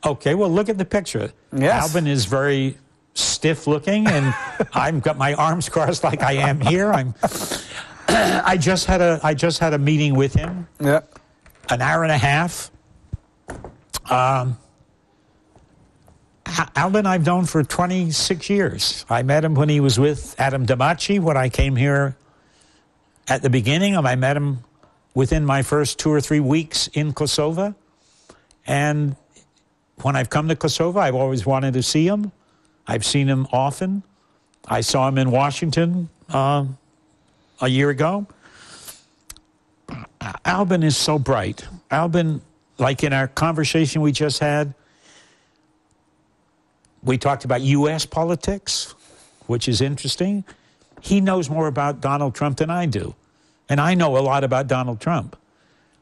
Okay, well, look at the picture. Yes. Albin is very stiff looking, and I've got my arms crossed like I am here. I just had a meeting with him. Yeah. An hour and a half. Albin I've known for 26 years. I met him when he was with Adam Damaci when I came here at the beginning. I met him within my first 2 or 3 weeks in Kosovo. And when I've come to Kosovo, I've always wanted to see him. I've seen him often. I saw him in Washington a year ago. Albin is so bright. Albin, like in our conversation we just had, we talked about U.S. politics, which is interesting. He knows more about Donald Trump than I do. And I know a lot about Donald Trump.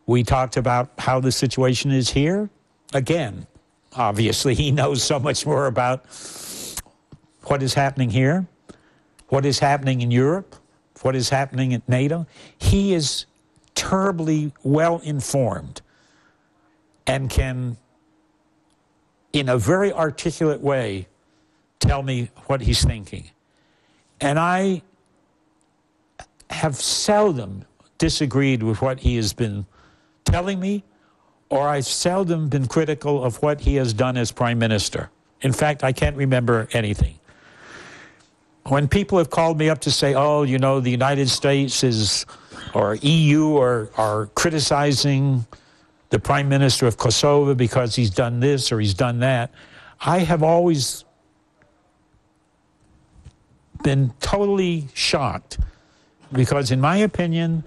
We talked about how the situation is here. Again, obviously, he knows so much more about what is happening here, what is happening in Europe, what is happening at NATO. He is terribly well informed and can, in a very articulate way, tell me what he's thinking. And I have seldom disagreed with what he has been telling me, or I've seldom been critical of what he has done as prime minister. In fact, I can't remember anything. When people have called me up to say, oh, you know, the United States is, or EU are criticizing the prime minister of Kosovo because he's done this or he's done that, I have always been totally shocked because, in my opinion,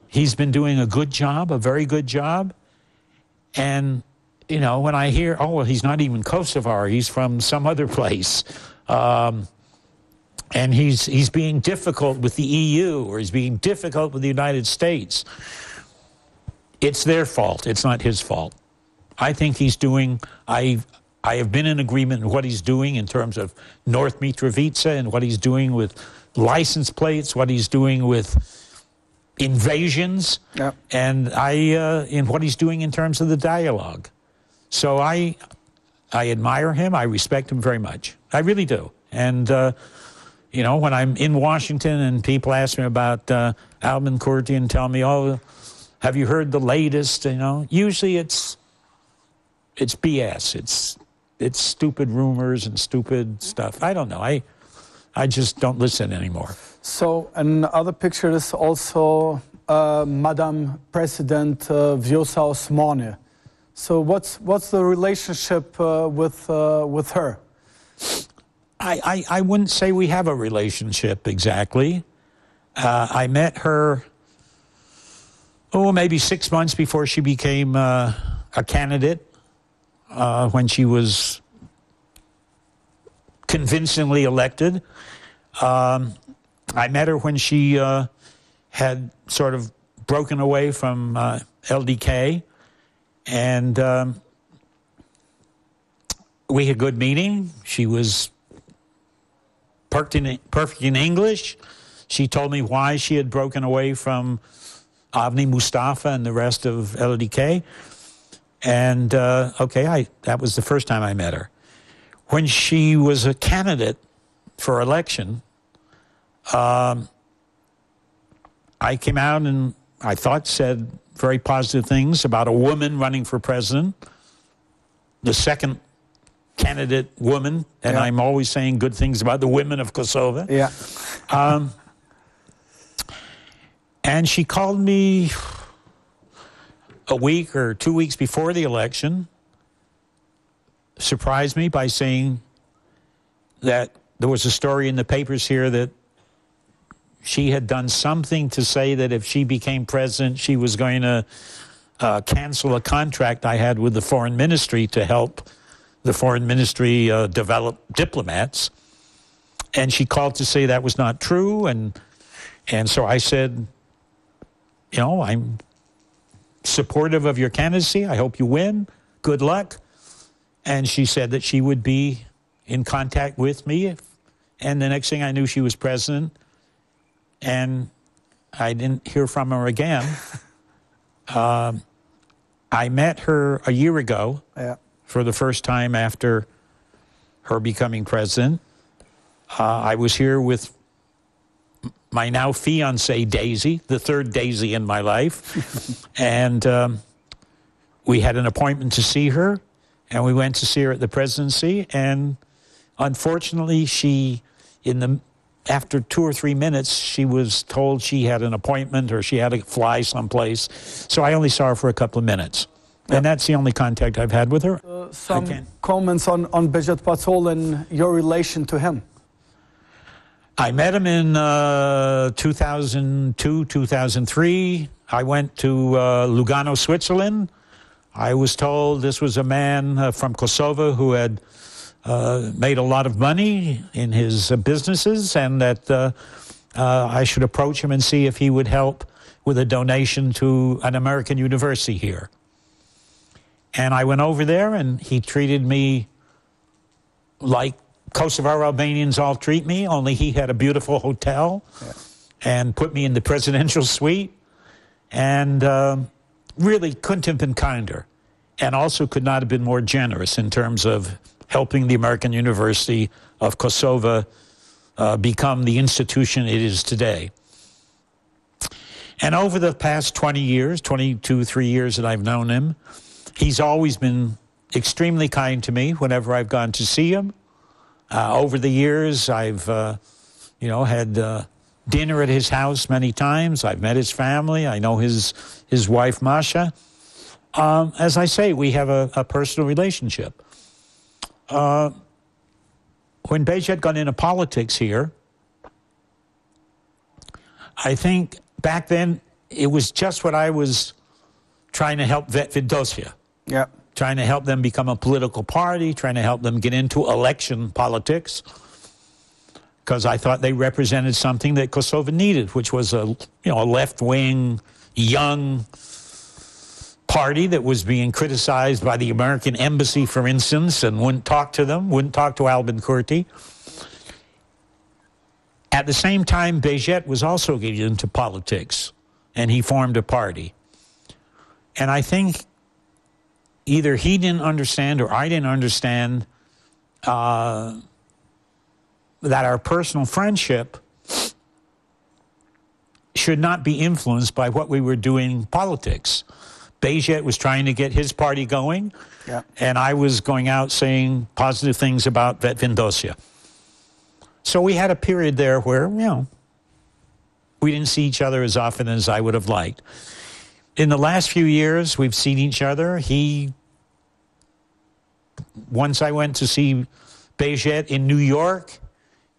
he's been doing a good job, a very good job. And, you know, when I hear, oh, well, he's not even Kosovar, he's from some other place, and he's being difficult with the EU or he's being difficult with the United States, it's their fault. It's not his fault. I think he's doing, I have been in agreement with what he's doing in terms of North Mitrovica and what he's doing with license plates, what he's doing with invasions, yep. And in what he's doing in terms of the dialogue. So I admire him. I respect him very much. I really do. And, you know, when I'm in Washington and people ask me about Albin Kurtin and tell me, oh, have you heard the latest? You know, usually it's BS. It's stupid rumors and stupid stuff. I don't know. I just don't listen anymore. So another picture is also Madam President Vjosa Osmanin. So what's the relationship with her? I wouldn't say we have a relationship exactly. I met her, maybe 6 months before she became a candidate, when she was convincingly elected. I met her when she had sort of broken away from LDK, and we had a good meeting. She was perfect in English. She told me why she had broken away from Avni Mustafa and the rest of LDK. And, that was the first time I met her. When she was a candidate for election, I came out and I thought said very positive things about a woman running for president, the second candidate woman, and yeah. I'm always saying good things about the women of Kosovo. Yeah. And she called me a week or 2 weeks before the election, surprised me by saying that there was a story in the papers here that she had done something to say that if she became president, she was going to cancel a contract I had with the foreign ministry to help the foreign ministry develop diplomats. And she called to say that was not true. And so I said, you know, I'm supportive of your candidacy. I hope you win. Good luck. And she said that she would be in contact with me. And the next thing I knew, she was president. And I didn't hear from her again. I met her a year ago. Yeah. for the first time after her becoming president. I was here with my now fiancée, Daisy, the third Daisy in my life. And we had an appointment to see her, and we went to see her at the presidency. And unfortunately, after 2 or 3 minutes, she was told she had an appointment or she had to fly someplace. So I only saw her for a couple of minutes. And that's the only contact I've had with her. Some comments on Behçet Paçol and your relation to him. I met him in 2002, 2003. I went to Lugano, Switzerland. I was told this was a man from Kosovo who had made a lot of money in his businesses, and that I should approach him and see if he would help with a donation to an American university here. And I went over there, and he treated me like Kosovar Albanians all treat me, only he had a beautiful hotel and put me in the presidential suite, and really couldn't have been kinder, and also could not have been more generous in terms of helping the American University of Kosovo become the institution it is today. And over the past 20 years, 22, 3 years that I've known him, he's always been extremely kind to me whenever I've gone to see him. Over the years, I've, had dinner at his house many times. I've met his family. I know his wife, Masha. As I say, we have a personal relationship. When Behçet got into politics here, I think back then it was just what I was trying to help Vetvidosje. Yeah. Trying to help them become a political party, trying to help them get into election politics, because I thought they represented something that Kosovo needed, which was a left-wing, young party that was being criticized by the American embassy, for instance, and wouldn't talk to them, wouldn't talk to Albin Kurti. At the same time, Behçet was also getting into politics, and he formed a party. And I think either he didn't understand or I didn't understand that our personal friendship should not be influenced by what we were doing in politics. Behçet was trying to get his party going, and I was going out saying positive things about Vetvidosje. So we had a period there where, we didn't see each other as often as I would have liked. In the last few years, we've seen each other. Once I went to see Behçet in New York,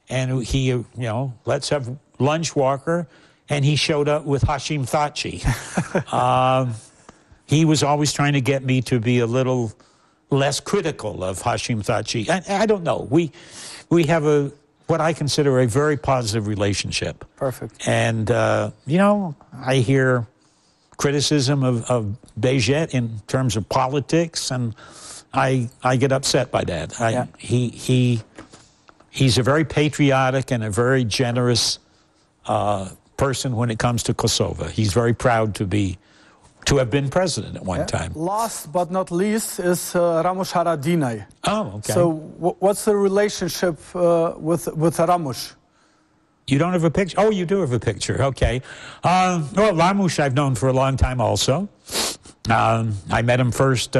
and he, let's have lunch, Walker, and he showed up with Hashim Thaçi. He was always trying to get me to be a little less critical of Hashim Thaçi. I don't know. We have what I consider a very positive relationship. Perfect. And, I hear criticism of Behçet in terms of politics, and I get upset by that. He's a very patriotic and a very generous person when it comes to Kosovo. He's very proud to have been president at one time. Last but not least is Ramush Haradinaj. Oh, okay. So what's the relationship with Ramush? You don't have a picture? Oh, you do have a picture. Okay. Well, Ramush I've known for a long time also. I met him first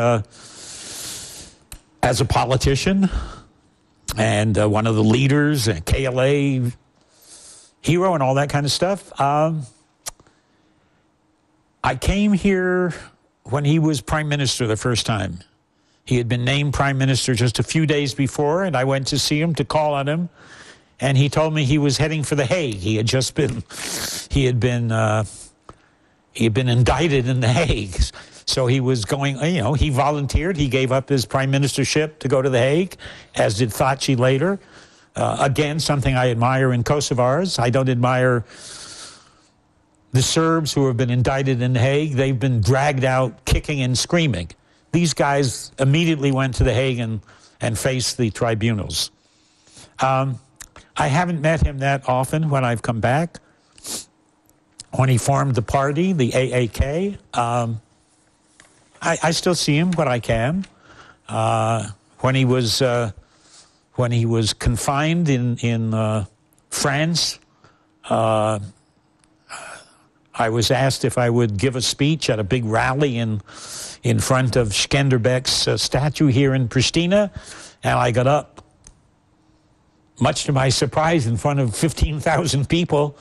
as a politician and one of the leaders, a KLA hero and all that kind of stuff. I came here when he was prime minister the first time. He had been named prime minister just a few days before, and I went to see him to call on him. And he told me he was heading for The Hague. He had been indicted in The Hague. So he was going, he volunteered. He gave up his prime ministership to go to The Hague, as did Thaçi later. Again, something I admire in Kosovars. I don't admire the Serbs who have been indicted in The Hague. They've been dragged out kicking and screaming. These guys immediately went to The Hague and faced the tribunals. I haven't met him that often when I've come back. When he formed the party, the AAK, I still see him when I can. When he was confined in France, I was asked if I would give a speech at a big rally in front of Skanderbeg's statue here in Pristina, and I got up, much to my surprise, in front of 15,000 people,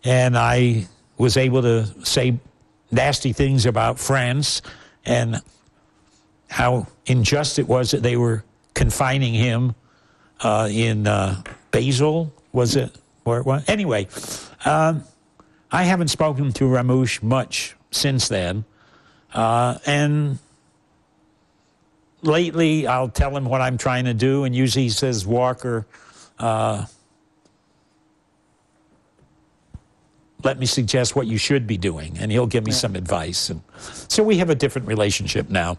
and I was able to say nasty things about France and how unjust it was that they were confining him in Basel, was it? Where it was? Anyway, I haven't spoken to Ramush much since then, and lately I'll tell him what I'm trying to do, and usually he says, Walker, let me suggest what you should be doing, and he'll give me some advice. And so we have a different relationship now.